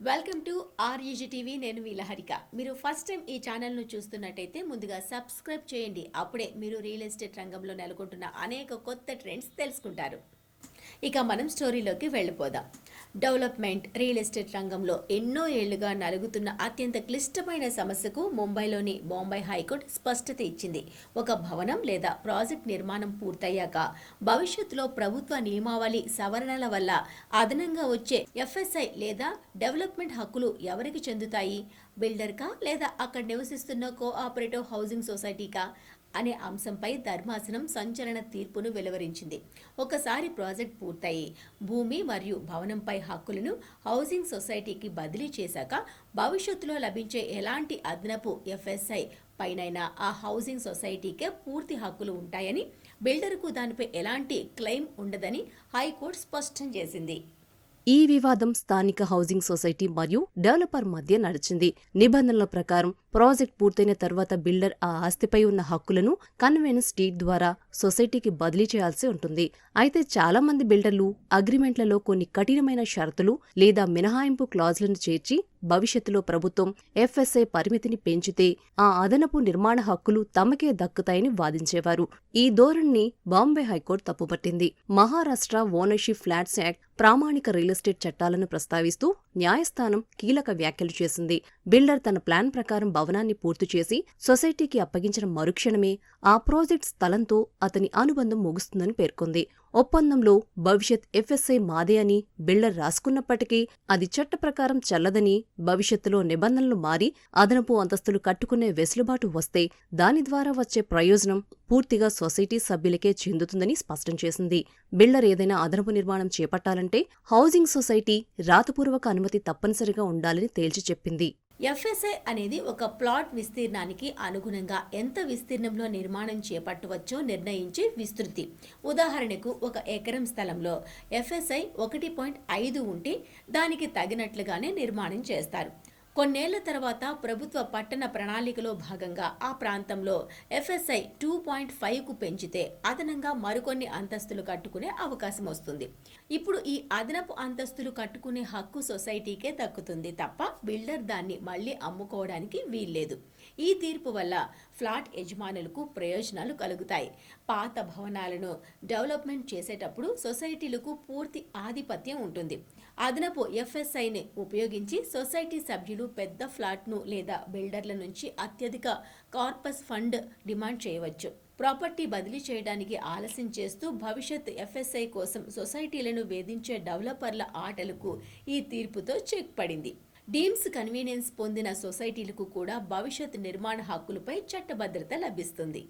Welcome to REG TV. నేను మీ లహరిక. మీరు first time ఈ ఛానల్ను చూస్తున్నట్టయితే ముందుగా సబ్స్క్రైబ్ చేయండి. అప్పుడే మీరు రియల్ ఎస్టేట్ రంగంలో నెలకొంటున్న అనేక కొత్త ట్రెండ్స్ తెలుసుకుంటారు. ఇక మనం స్టోరీలోకి వెళ్ళిపోదాం. డెవలప్మెంట్ రియల్ ఎస్టేట్ రంగంలో ఎన్నో ఏళ్లుగా నలుగుతున్న అత్యంత క్లిష్టమైన సమస్యకు ముంబైలోని బాంబే హైకోర్టు స్పష్టత ఇచ్చింది. ఒక భవనం లేదా ప్రాజెక్ట్ నిర్మాణం పూర్తయ్యాక భవిష్యత్తులో ప్రభుత్వ నియమావళి సవరణల వల్ల అదనంగా వచ్చే ఎఫ్ఎస్ఐ లేదా డెవలప్మెంట్ హక్కులు ఎవరికి చెందుతాయి? బిల్డర్కా లేదా అక్కడ నివసిస్తున్న కోఆపరేటివ్ హౌసింగ్ సొసైటీకా అనే అంశంపై ధర్మాసనం సంచలన తీర్పును వెలువరించింది. ఒకసారి ప్రాజెక్ట్ పూర్తయి భూమి మరియు భవనంపై హక్కులను హౌసింగ్ సొసైటీకి బదిలీ చేశాక భవిష్యత్తులో లభించే ఎలాంటి అదనపు ఎఫ్ఎస్ఐ పైనైనా ఆ హౌసింగ్ సొసైటీకే పూర్తి హక్కులు ఉంటాయని, బిల్డర్కు దానిపై ఎలాంటి క్లెయిమ్ ఉండదని హైకోర్టు స్పష్టం చేసింది. ఈ వివాదం స్థానిక హౌసింగ్ సొసైటీ మరియు డెవలపర్ మధ్య నడిచింది. నిబంధనల ప్రకారం ప్రాజెక్ట్ పూర్తయిన తర్వాత బిల్డర్ ఆ ఆస్తిపై ఉన్న హక్కులను కన్వెన్స్ డీడ్ ద్వారా సొసైటీకి బదిలీ చేయాల్సి ఉంటుంది. అయితే చాలా మంది బిల్డర్లు అగ్రిమెంట్లలో కొన్ని కఠినమైన షరతులు లేదా మినహాయింపు క్లాజులను చేర్చి భవిష్యత్తులో ప్రభుత్వం ఎఫ్ఎస్ఐ పరిమితిని పెంచితే ఆ అదనపు నిర్మాణ హక్కులు తమకే దక్కుతాయని వాదించేవారు. ఈ ధోరణిని బాంబే హైకోర్టు తప్పుపట్టింది. మహారాష్ట్ర ఓనర్షిప్ ఫ్లాట్స్ యాక్ట్ ప్రామాణిక రియల్ ఎస్టేట్ చట్టాలను ప్రస్తావిస్తూ న్యాయస్థానం కీలక వ్యాఖ్యలు చేసింది. బిల్డర్ తన ప్లాన్ ప్రకారం భవనాన్ని పూర్తి చేసి సొసైటీకి అప్పగించిన మరుక్షణమే ఆ ప్రాజెక్ట్ స్థలంతో అతని అనుబంధం ముగుస్తుందని పేర్కొంది. ఒప్పందంలో భవిష్యత్ ఎఫ్ఎస్ఐ మాదే అని బిల్డర్ రాసుకున్నప్పటికీ అది చట్ట ప్రకారం చెల్లదని, భవిష్యత్తులో నిబంధనలు మారి అదనపు అంతస్తులు కట్టుకునే వెసులుబాటు వస్తే దాని ద్వారా వచ్చే ప్రయోజనం పూర్తిగా సొసైటీ సభ్యులకే చెందుతుందని స్పష్టం చేసింది. బిల్డర్ ఏదైనా అదనపు నిర్మాణం చేపట్టాలంటే హౌసింగ్ సొసైటీ రాతపూర్వక అనుమతి తప్పనిసరిగా ఉండాలని తేల్చి చెప్పింది. ఎఫ్ఎస్ఐ అనేది ఒక ప్లాట్ విస్తీర్ణానికి అనుగుణంగా ఎంత విస్తీర్ణంలో నిర్మాణం చేపట్టవచ్చో నిర్ణయించే విస్తృతి. ఉదాహరణకు 1 ఎకరం స్థలంలో ఎఫ్ఎస్ఐ 1.5 ఉంటే దానికి తగినట్లుగానే నిర్మాణం చేస్తారు. కొన్నేళ్ల తర్వాత ప్రభుత్వ పట్టణ ప్రణాళికలో భాగంగా ఆ ప్రాంతంలో ఎఫ్ఎస్ఐ 2.5కు పెంచితే అదనంగా మరికొన్ని అంతస్తులు కట్టుకునే అవకాశం వస్తుంది. ఇప్పుడు ఈ అదనపు అంతస్తులు కట్టుకునే హక్కు సొసైటీకే దక్కుతుంది తప్ప బిల్డర్ దాన్ని మళ్లీ అమ్ముకోవడానికి వీల్లేదు. ఈ తీర్పు వల్ల ఫ్లాట్ యజమానులకు ప్రయోజనాలు కలుగుతాయి. పాత భవనాలను డెవలప్మెంట్ చేసేటప్పుడు సొసైటీలకు పూర్తి ఆధిపత్యం ఉంటుంది. అదనపు ఎఫ్ఎస్ఐని ఉపయోగించి సొసైటీ సభ్యులు పెద్ద ఫ్లాట్ను లేదా బిల్డర్ల నుంచి అత్యధిక కార్పస్ ఫండ్ డిమాండ్ చేయవచ్చు. ప్రాపర్టీ బదిలీ చేయడానికి ఆలస్యం చేస్తూ భవిష్యత్ ఎఫ్ఎస్ఐ కోసం సొసైటీలను వేధించే డెవలపర్ల ఆటలకు ఈ తీర్పుతో చెక్ పడింది. డీమ్స్ కన్వీనియన్స్ పొందిన సొసైటీలకు కూడా భవిష్యత్ నిర్మాణ హక్కులపై చట్టభద్రత లభిస్తుంది.